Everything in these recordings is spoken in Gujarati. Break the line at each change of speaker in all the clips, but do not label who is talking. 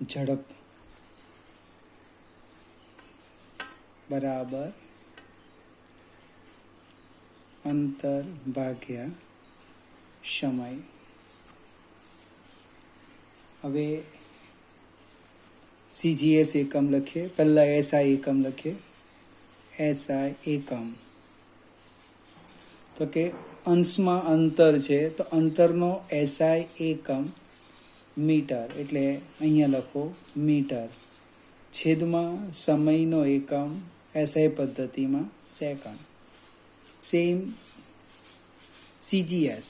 ઝડપ બરાબર અંતર ભાગ્યા સમય. હવે CGS એકમ લખીએ. પહેલાં SI એકમ લખીએ. SI એકમ તો કે અંશમાં અંતર છે તો અંતરનો SI એકમ મીટર, એટલે અહીંયા લખો મીટર. છેદમાં સમયનો એકમ SI પદ્ધતિમાં સેકન્ડ. સેમ CGS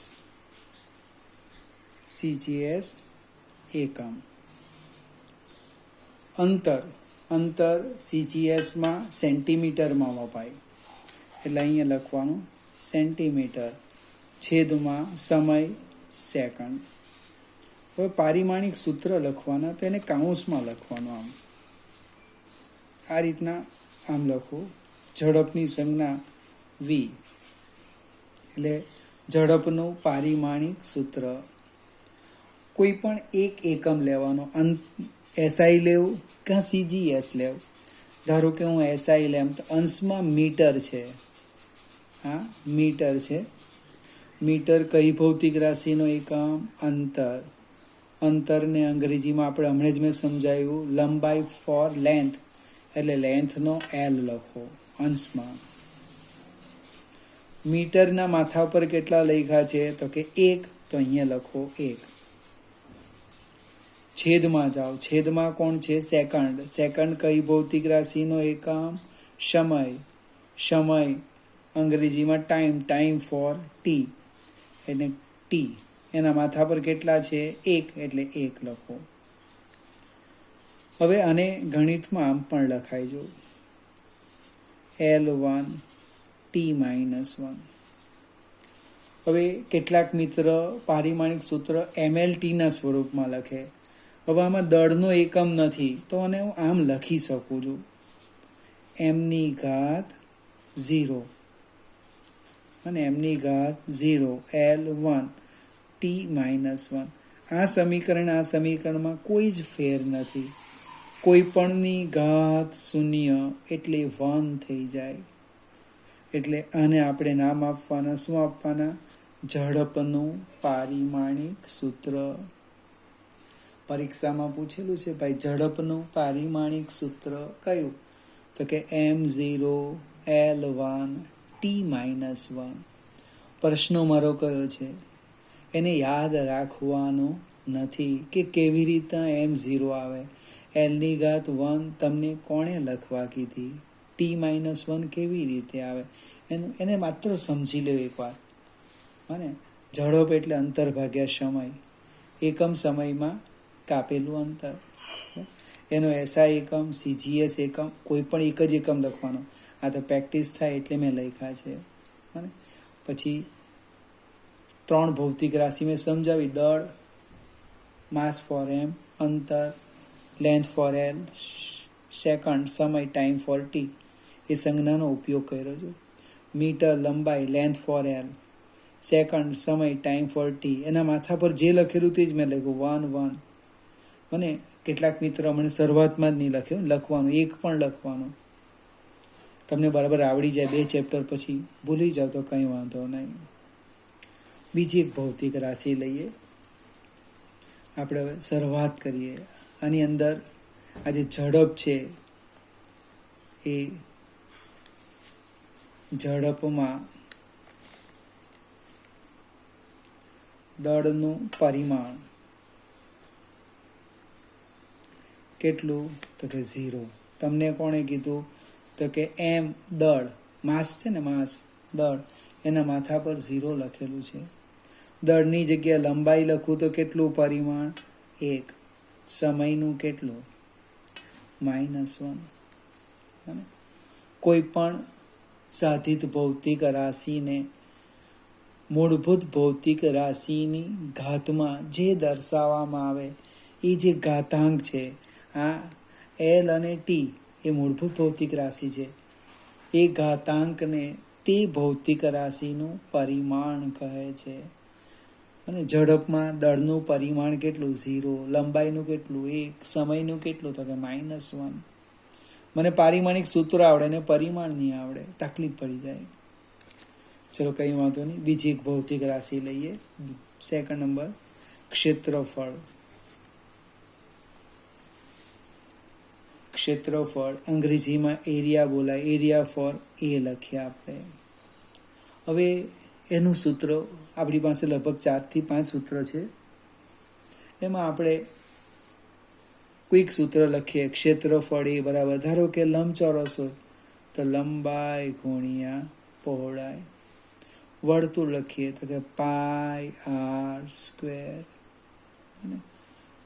એકમ. અંતર CGSમાં સેન્ટીમીટરમાં વપાય, એટલે અહીંયા લખવાનું સેન્ટીમીટર. છેદમાં સમય સેકન્ડ. હવે પારિમાણિક સૂત્ર લખવાના તો એને કાઉન્સમાં લખવાનું. આ રીતના આમ લખવું. ઝડપની સંજ્ઞા V, એટલે ઝડપનું પારિમાણિક સૂત્ર. કોઈ પણ એક એકમ લેવાનો, SI લેવું કે CGS લેવું. ધારો કે હું SI લેમ તો અંશમાં મીટર છે. હા, મીટર છે. મીટર કઈ ભૌતિક રાશિનો એકમ? અંતર. અંતરને અંગ્રેજીમાં આપણે હમણાં જ મેં સમજાવ્યું લંબાઈ ફોર લેન્થ, એટલે લેન્થનો L લખો અંશમાં. મીટરના માથા પર કેટલા લખ્યા છે તો કે 1, તો અહીંયા લખો 1. છેદમાં જાઓ. છેદમાં કોણ છે? સેકન્ડ. સેકન્ડ કઈ ભૌતિક રાશિનો એકમ? સમય. સમય અંગ્રેજીમાં ટાઈમ ફોર ટી, એટલે ટી. એના માથા પર કેટલા છે? 1, એટલે 1 લખો. હવે આને ગણિતમાં આમ પણ લખાય જો L1 T-1. હવે કેટલાક મિત્ર પારિમાણિક સૂત્ર MLTના સ્વરૂપમાં લખે. હવે આમાં દળનો એકમ નથી તો આને હું આમ લખી શકું છું m⁻0 અને m⁻0 L1 T-1. આ સમીકરણમાં કોઈ જ ફેર નથી. કોઈ પણની ઘાત 0 એટલે 1 થઈ જાય. એટલે આને આપણે નામ આપવાના. શું આપવાના? ઝડપનું પારિમાણિક સૂત્ર. પરીક્ષામાં પૂછેલું છે ભાઈ, ઝડપનું પારિમાણિક સૂત્ર કયું? તો કે m0 L1 T-1. પ્રશ્નો મારો કયો છે? એને યાદ રાખવાનું નથી કે કેવી રીતે m0 આવે. L⁻1 તમને કોણે લખવા કીધી? T-1 કેવી રીતે આવે એને માત્ર સમજી લો એકવાર. અને ઝડપ એટલે અંતર ભાગ્યા સમય. એકમ સમયમાં કાપેલું અંતર. એનો SI એકમ, CGS એકમ, કોઈ પણ એક જ એકમ લખવાનો. આ તો પ્રેક્ટિસ થાય એટલે મેં લખ્યા છે. અને પછી 3 ભૌતિક રાશિ મેં સમજાવી. દળ, માસ ફોર m, અંતર, લેન્થ ફોર L, સેકન્ડ, સમય, ટાઈમ ફોર T. એ સંજ્ઞાનો ઉપયોગ કર્યો છે. મીટર લંબાઈ, લેન્થ ફોર L, સેકન્ડ, સમય, ટાઈમ ફોર T. એના માથા પર જે લખેલું તે જ મેં લખ્યું 1. અને કેટલાક મિત્ર મને શરૂઆતમાં જ નહીં લખ્યું, લખવાનું 1 પણ લખવાનું. તમને બરાબર આવડી જાય 2 ચેપ્ટર પછી ભૂલી જાઓ તો કંઈ વાંધો નહીં. બીજી એક ભૌતિક રાશિ લઈએ. આપણે હવે શરૂઆત કરીએ. આની અંદર આ જે ઝડપ છે એ ઝડપમાં દળનું પરિમાણ કેટલું? તો કે 0. તમને કોણે કીધું? તો કે m દળ, માસ છે ને, માસ દળ, એના માથા પર 0 લખેલું છે. દળની જગ્યાએ લંબાઈ લખું તો કેટલું પરિમાણ? 1. સમયનું કેટલું? -1. કોઈ પણ સાધિત ભૌતિક રાશિને મૂળભૂત ભૌતિક રાશિની ઘાતમાં જે દર્શાવવામાં આવે એ જે ઘાતાંક છે, આ L અને T એ મૂળભૂત ભૌતિક રાશિ છે. એ ઘાતાંકને તે ભૌતિક રાશિનું પરિમાણ કહે છે. અને ઝડપમાં દળનું પરિમાણ કેટલું 0, લંબાઈનું કેટલું 1, સમયનું કેટલું તો કે -1. મને પારિમાણિક સૂત્ર આવડે ને પરિમાણ નહીં આવડે, તકલીફ પડી જાય. ચલો કંઈ વાંધો નહીં, બીજી એક ભૌતિક રાશિ લઈએ. સેકન્ડ નંબર ક્ષેત્રફળ. ક્ષેત્રફળ અંગ્રેજીમાં એરિયા બોલાય, એરિયા ફોર એ લખીએ આપણે. હવે એનું સૂત્ર આપણી પાસે લગભગ 4 થી 5 સૂત્ર છે. એમાં આપણે કોઈક સૂત્ર લખીએ. ક્ષેત્રફળ એ બરાબર, ધારો કે લંબચોરસ હોય તો લંબાઈ ગુણ્યા પહોળાઈ. વર્તુળ લખીએ તો કે πr².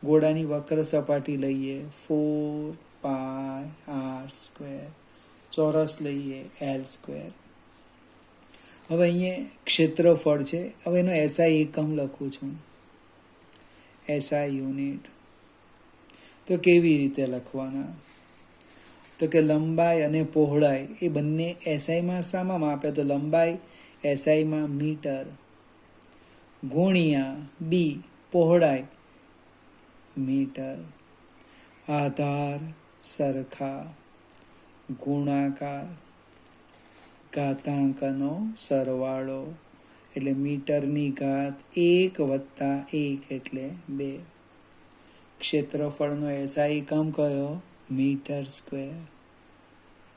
ગોળાની વક્ર સપાટી લઈએ 4πr². ચોરસ લઈએ l². હવે અહીંયા ક્ષેત્રફળ છે. હવે એનો એસઆઈ એકમ લખું છું, એસઆઈ યુનિટ. તો કેવી રીતે લખવાના? તો કે લંબાઈ અને પહોળાઈ એ બંને એસઆઈમાં શામાં માપે? તો લંબાઈ એસઆઈમાં મીટર, ગુણ્યા બી પહોળાઈ મીટર. આધાર સરખા, ગુણાકાર, ઘાતાંકનો સરવાળો એટલે મીટરની ઘાત 1 + 1 એટલે 2. ક્ષેત્રફળનો એસઆઈ એકમ કયો? મીટર².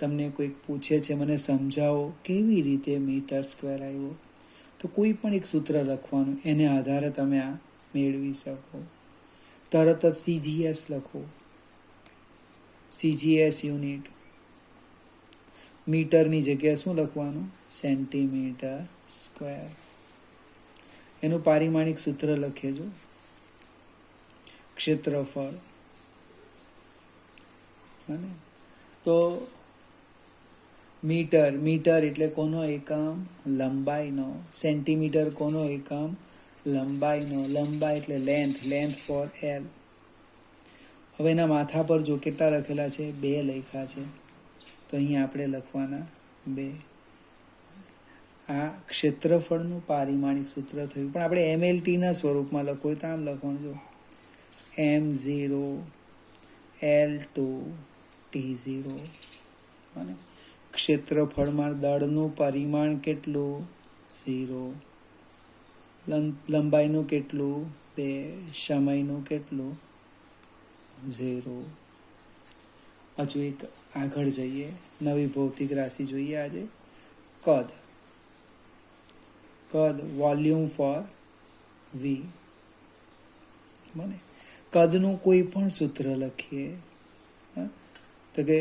તમને કોઈક પૂછે છે મને સમજાવો કેવી રીતે મીટર² આવ્યો, તો કોઈ પણ એક સૂત્ર લખવાનું, એને આધારે તમે આ મેળવી શકો. તરત જ CGS લખો, CGS યુનિટ. મીટરની જગ્યાએ શું લખવાનું? સેન્ટીમીટર². એનું પારિમાણિક સૂત્ર લખેજો. ક્ષેત્રફળ અને તો મીટર એટલે કોનો એકમ? લંબાઈનો. સેન્ટીમીટર કોનો એકમ? લંબાઈનો. લંબાઈ એટલે લેન્થ ફોર એલ. હવે એના માથા પર જો કેટલા લખેલા છે? 2 લખ્યા છે, તો અહીંયા આપણે લખવાના 2. આ ક્ષેત્રફળનું પારિમાણિક સૂત્ર થયું. પણ આપણે MLTના સ્વરૂપમાં લખવું હોય તો આમ લખવાનું, જો m0 l2 t0. અને ક્ષેત્રફળમાં દળનું પરિમાણ કેટલું? 0. લંબાઈનું કેટલું? 2. સમયનું કેટલું? 0. હજુ એક આગળ જઈએ, નવી ભૌતિક રાશિ જોઈએ આજે. કદ. Volume four we. મને કદનું કોઈ પણ સૂત્ર લખીએ તો કે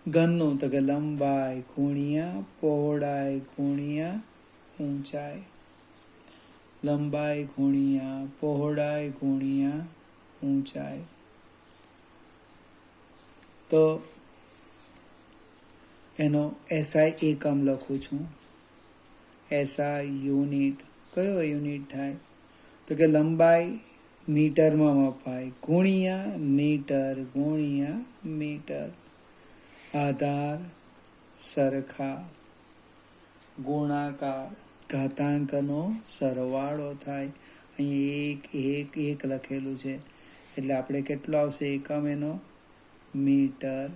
ઘનનું, તો કે લંબાઈ ગુણ્યા પહોળાઈ ગુણ્યા ઊંચાઈ. લંબાઈ ગુણ્યા પહોળાઈ ગુણ્યા ઊંચાઈ. તો એનો એસઆઈ એકમ લખું છું, એસઆઈ યુનિટ. કયો યુનિટ થાય? તો કે લંબાઈ મીટરમાં મપાય, ગુણ્યા મીટર ગુણ્યા મીટર. આધાર સરખા, ગુણાકાર, ઘાતાંકનો સરવાળો થાય. અહીં 1 લખેલું છે એટલે આપણે કેટલો આવશે એકમ એનો? મીટર².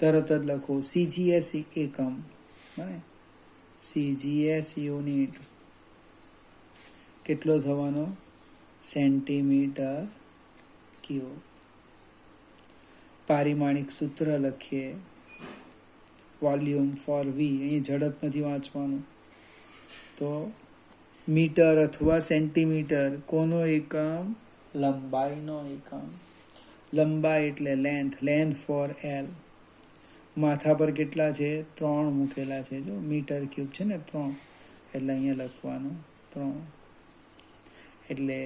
તરત જ લખો CGS એકમ, બરાબર? CGS યુનિટ કેટલો થવાનો? સેન્ટીમીટર². પારિમાણિક સૂત્ર લખીએ, વોલ્યુમ ફોર વી. અહીં ઝડપ નથી વાંચવાનું. તો મીટર અથવા સેન્ટીમીટર કોનો એકમ? લંબાઈનો એકમ. લંબાઈ એટલે લેન્થ ફોર એલ. માથા પર કેટલા છે? 3 મૂકેલા છે, જો મીટર³ છે ને 3, એટલે અહીંયા લખવાનું 3. એટલે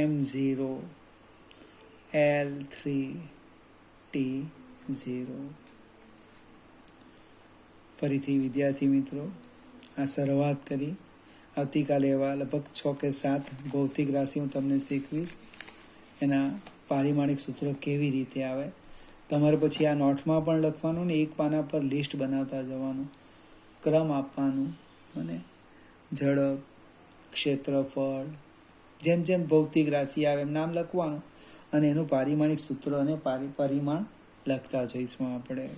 m0 l3 t0. ફરીથી વિદ્યાર્થી મિત્રો, આ શરૂઆત કરી. આવતીકાલે એવા લગભગ 6 કે 7 ભૌતિક રાશિ હું તમને શીખવીશ. એના પારિમાણિક સૂત્રો કેવી રીતે આવે. તમારે પછી આ નોટમાં પણ લખવાનું ને એક પાના પર લિસ્ટ બનાવતા જવાનું, ક્રમ આપવાનું. અને ઝડપ, ક્ષેત્રફળ, જેમ જેમ ભૌતિક રાશિ આવે એમ નામ લખવાનું અને એનું પારિમાણિક સૂત્ર અને પરિમાણ લખતા જઈશું આપણે.